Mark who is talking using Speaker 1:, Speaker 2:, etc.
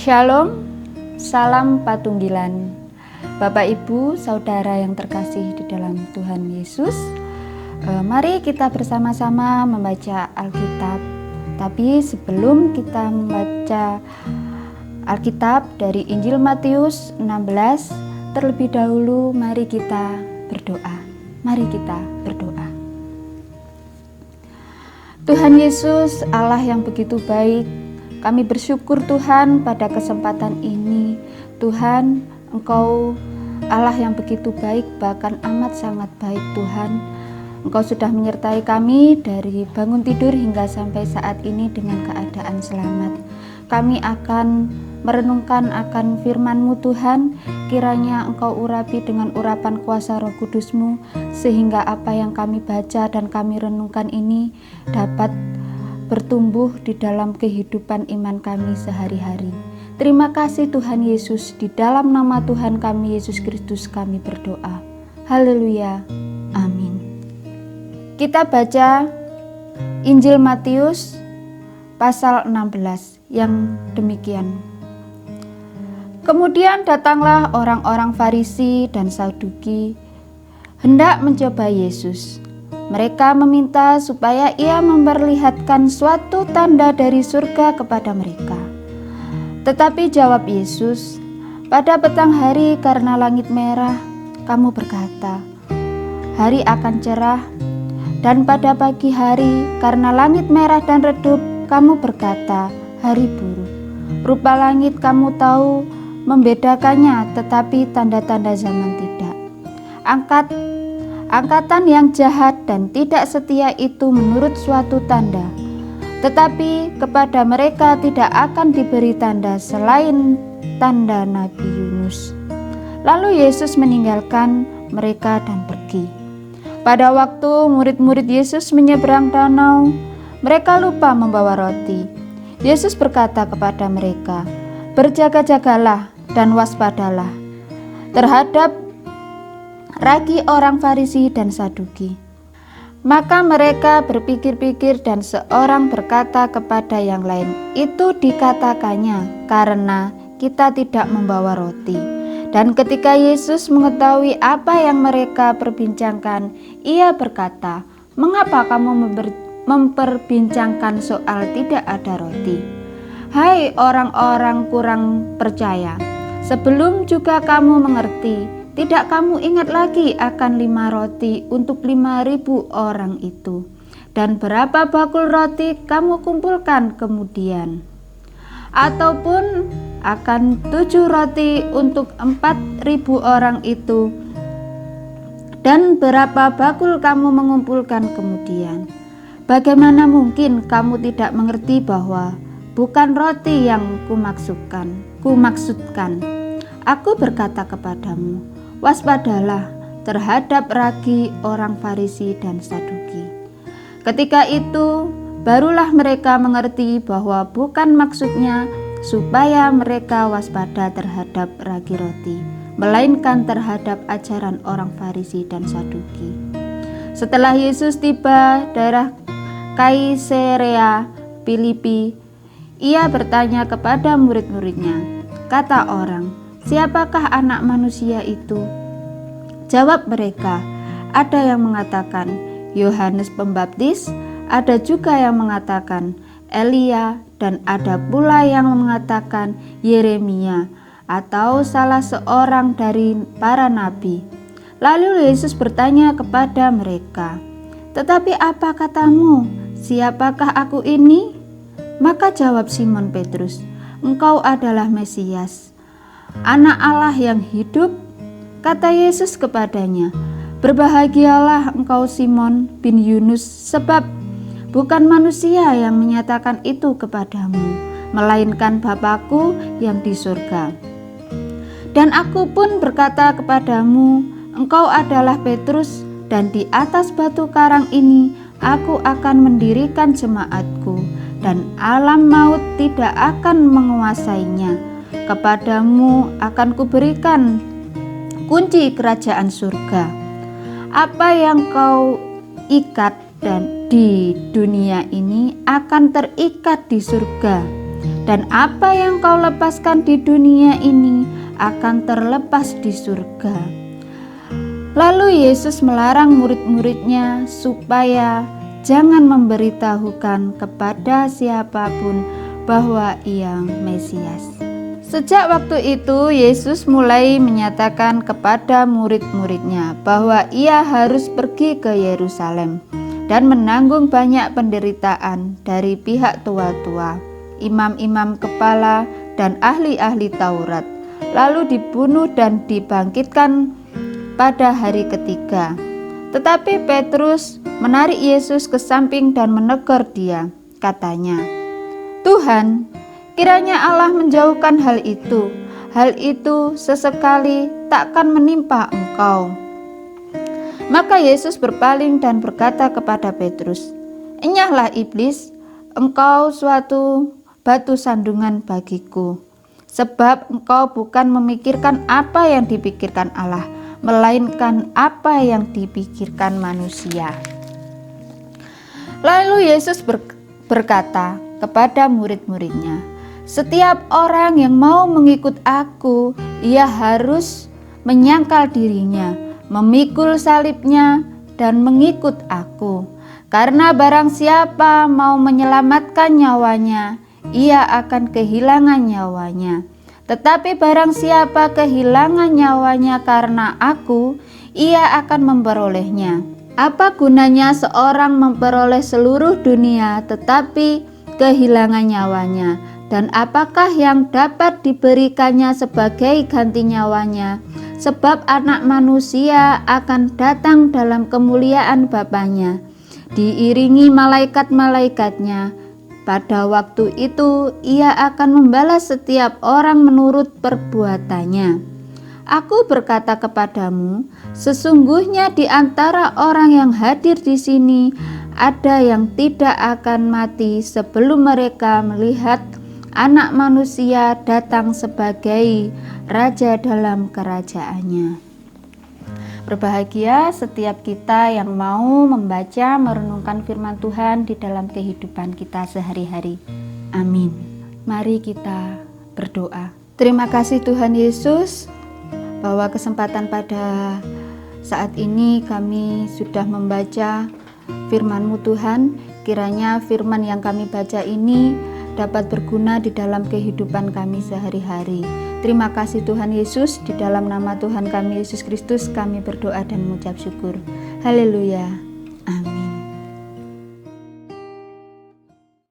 Speaker 1: Shalom, salam patunggilan. Bapak, Ibu, Saudara yang terkasih di dalam Tuhan Yesus, mari kita bersama-sama membaca Alkitab. Tapi sebelum kita membaca Alkitab dari Injil Matius 16, terlebih dahulu mari kita berdoa. Mari kita berdoa. Tuhan Yesus, Allah yang begitu baik, kami bersyukur Tuhan pada kesempatan ini. Tuhan, Engkau Allah yang begitu baik, bahkan amat sangat baik Tuhan. Engkau sudah menyertai kami dari bangun tidur hingga sampai saat ini dengan keadaan selamat. Kami akan merenungkan akan firman-Mu Tuhan, kiranya Engkau urapi dengan urapan kuasa Roh Kudus-Mu, sehingga apa yang kami baca dan kami renungkan ini dapat bertumbuh di dalam kehidupan iman kami sehari-hari. Terima kasih Tuhan Yesus, di dalam nama Tuhan kami Yesus Kristus kami berdoa. Haleluya, amin. Kita baca Injil Matius pasal 16 yang demikian. Kemudian datanglah orang-orang Farisi dan Saduki hendak mencoba Yesus. Mereka meminta supaya ia memperlihatkan suatu tanda dari surga kepada mereka. Tetapi jawab Yesus, pada petang hari karena langit merah, kamu berkata, hari akan cerah. Dan pada pagi hari karena langit merah dan redup, kamu berkata, hari buruk. Rupa langit kamu tahu membedakannya, tetapi tanda-tanda zaman tidak. Angkatan yang jahat dan tidak setia itu menurut suatu tanda, tetapi kepada mereka tidak akan diberi tanda selain tanda Nabi Yunus. Lalu Yesus meninggalkan mereka dan pergi. Pada waktu murid-murid Yesus menyeberang danau, mereka lupa membawa roti. Yesus berkata kepada mereka, berjaga-jagalah dan waspadalah terhadap ragi orang Farisi dan Saduki. Maka mereka berpikir-pikir dan seorang berkata kepada yang lain, itu dikatakannya karena kita tidak membawa roti. Dan ketika Yesus mengetahui apa yang mereka perbincangkan, ia berkata, mengapa kamu memperbincangkan soal tidak ada roti? Hai orang-orang kurang percaya, sebelum juga kamu mengerti, tidak kamu ingat lagi akan 5 roti untuk 5.000 orang itu? Dan berapa bakul roti kamu kumpulkan kemudian? Ataupun akan 7 roti untuk 4.000 orang itu? Dan berapa bakul kamu mengumpulkan kemudian? Bagaimana mungkin kamu tidak mengerti bahwa bukan roti yang kumaksudkan? Aku berkata kepadamu, waspadalah terhadap ragi orang Farisi dan Saduki. Ketika itu, barulah mereka mengerti bahwa bukan maksudnya supaya mereka waspada terhadap ragi roti, melainkan terhadap ajaran orang Farisi dan Saduki. Setelah Yesus tiba daerah Kaisarea Filipi, ia bertanya kepada murid-muridnya, kata orang, siapakah anak manusia itu? Jawab mereka, ada yang mengatakan Yohanes Pembaptis, ada juga yang mengatakan Elia, dan ada pula yang mengatakan Yeremia atau salah seorang dari para nabi. Lalu Yesus bertanya kepada mereka, tetapi apa katamu? Siapakah aku ini? Maka jawab Simon Petrus, engkau adalah Mesias, Anak Allah yang hidup. Kata Yesus kepadanya, berbahagialah engkau Simon bin Yunus, sebab bukan manusia yang menyatakan itu kepadamu, melainkan Bapa-Ku yang di surga. Dan aku pun berkata kepadamu, engkau adalah Petrus, dan di atas batu karang ini aku akan mendirikan jemaatku, dan alam maut tidak akan menguasainya. Kepadamu akan kuberikan kunci kerajaan surga. Apa yang kau ikat dan di dunia ini akan terikat di surga, dan apa yang kau lepaskan di dunia ini akan terlepas di surga." Lalu Yesus melarang murid-muridnya supaya jangan memberitahukan kepada siapapun bahwa Ia Mesias. Sejak waktu itu Yesus mulai menyatakan kepada murid-muridnya bahwa Ia harus pergi ke Yerusalem dan menanggung banyak penderitaan dari pihak tua-tua, imam-imam kepala, dan ahli-ahli Taurat, lalu dibunuh dan dibangkitkan pada hari ketiga. Tetapi Petrus menarik Yesus ke samping dan menegur Dia. Katanya, "Tuhan, kiranya Allah menjauhkan hal itu. Hal itu sesekali takkan menimpa Engkau." Maka Yesus berpaling dan berkata kepada Petrus, "Enyahlah iblis, engkau suatu batu sandungan bagiku. Sebab engkau bukan memikirkan apa yang dipikirkan Allah, melainkan apa yang dipikirkan manusia." Lalu Yesus berkata kepada murid-muridnya, "Setiap orang yang mau mengikut aku, ia harus menyangkal dirinya, memikul salibnya, dan mengikut aku. Karena barang siapa mau menyelamatkan nyawanya, ia akan kehilangan nyawanya. Tetapi barang siapa kehilangan nyawanya karena aku, ia akan memperolehnya. Apa gunanya seorang memperoleh seluruh dunia tetapi kehilangan nyawanya? Dan apakah yang dapat diberikannya sebagai ganti nyawanya? Sebab Anak Manusia akan datang dalam kemuliaan Bapanya, diiringi malaikat-malaikatnya. Pada waktu itu Ia akan membalas setiap orang menurut perbuatannya. Aku berkata kepadamu, sesungguhnya di antara orang yang hadir di sini ada yang tidak akan mati sebelum mereka melihat Anak Manusia datang sebagai Raja dalam kerajaannya. Berbahagia setiap kita yang mau membaca, merenungkan firman Tuhan di dalam kehidupan kita sehari-hari. Amin. Mari kita berdoa. Terima kasih Tuhan Yesus, bahwa kesempatan pada saat ini kami sudah membaca firman-Mu Tuhan. Kiranya firman yang kami baca ini dapat berguna di dalam kehidupan kami sehari-hari. Terima kasih Tuhan Yesus, di dalam nama Tuhan kami Yesus Kristus kami berdoa dan mengucap syukur. Haleluya. Amin.